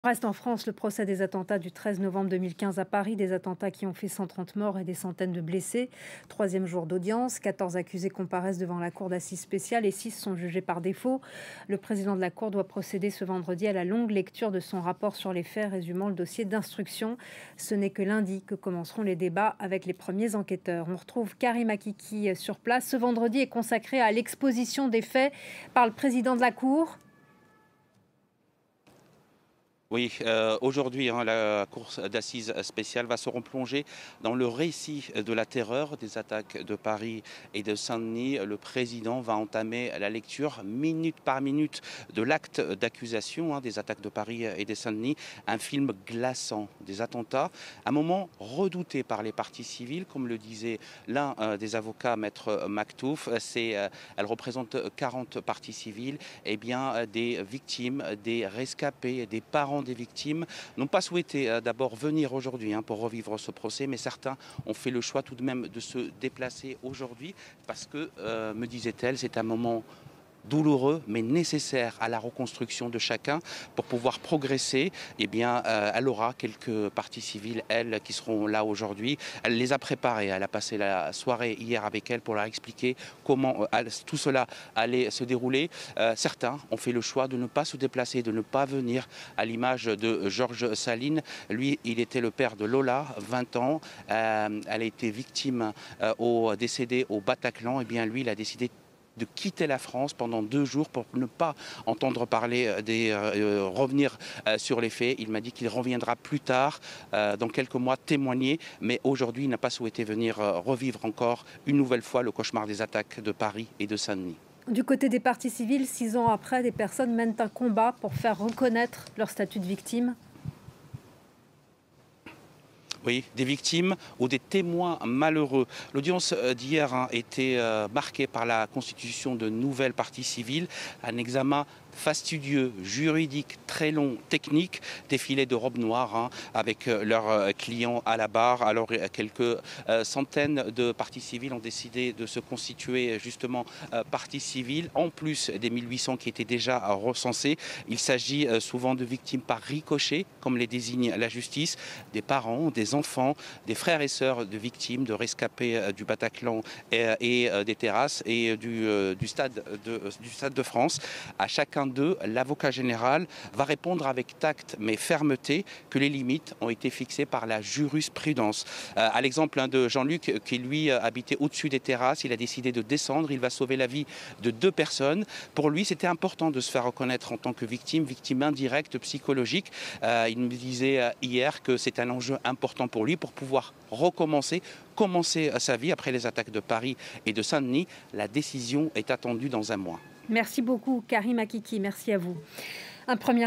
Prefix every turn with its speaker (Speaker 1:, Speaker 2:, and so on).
Speaker 1: Reste en France le procès des attentats du 13 novembre 2015 à Paris, des attentats qui ont fait 130 morts et des centaines de blessés. Troisième jour d'audience, 14 accusés comparaissent devant la cour d'assises spéciale et 6 sont jugés par défaut. Le président de la cour doit procéder ce vendredi à la longue lecture de son rapport sur les faits résumant le dossier d'instruction. Ce n'est que lundi que commenceront les débats avec les premiers enquêteurs. On retrouve Karim Akiki sur place. Ce vendredi est consacré à l'exposition des faits par le président de la cour.
Speaker 2: Oui, aujourd'hui, la cour d'assises spéciale va se replonger dans le récit de la terreur des attaques de Paris et de Saint-Denis. Le président va entamer la lecture minute par minute de l'acte d'accusation des attaques de Paris et de Saint-Denis. Un film glaçant des attentats, un moment redouté par les parties civiles, comme le disait l'un des avocats, Maître Maktouf. Elle représente 40 parties civiles, et bien des victimes, des rescapés, des parents des victimes n'ont pas souhaité d'abord venir aujourd'hui pour revivre ce procès, mais certains ont fait le choix tout de même de se déplacer aujourd'hui parce que, me disait-elle, c'est un moment douloureux mais nécessaire à la reconstruction de chacun pour pouvoir progresser. Eh bien, elle aura quelques parties civiles, elles, qui seront là aujourd'hui. Elle les a préparées. Elle a passé la soirée hier avec elles pour leur expliquer comment tout cela allait se dérouler. Certains ont fait le choix de ne pas se déplacer, de ne pas venir, à l'image de Georges Saline. Lui, il était le père de Lola, 20 ans. Elle a été victime décédée au Bataclan. Eh bien, lui, il a décidé de quitter la France pendant 2 jours pour ne pas entendre parler revenir sur les faits. Il m'a dit qu'il reviendra plus tard, dans quelques mois, témoigner, mais aujourd'hui, il n'a pas souhaité venir revivre encore une nouvelle fois le cauchemar des attaques de Paris et de Saint-Denis.
Speaker 1: Du côté des parties civiles, 6 ans après, des personnes mènent un combat pour faire reconnaître leur statut de victime.
Speaker 2: Oui, des victimes ou des témoins malheureux. L'audience d'hier était marquée par la constitution de nouvelles parties civiles, un examen fastidieux, juridique, très long, technique, défilé de robes noires avec leurs clients à la barre. Alors quelques centaines de parties civiles ont décidé de se constituer justement parties civiles, en plus des 1800 qui étaient déjà recensés. Il s'agit souvent de victimes par ricochet, comme les désigne la justice, des parents, des enfants, des frères et sœurs de victimes, de rescapés du Bataclan et des terrasses et du Stade de France. À chacun d'eux, l'avocat général va répondre avec tact mais fermeté que les limites ont été fixées par la jurisprudence. À l'exemple de Jean-Luc, qui lui habitait au-dessus des terrasses, il a décidé de descendre, il va sauver la vie de 2 personnes. Pour lui, c'était important de se faire reconnaître en tant que victime indirecte, psychologique. Il me disait hier que c'est un enjeu important pour lui pour pouvoir commencer sa vie après les attaques de Paris et de Saint-Denis. La décision est attendue dans un mois.
Speaker 1: Merci beaucoup, Karim Akiki. Merci à vous. Un premier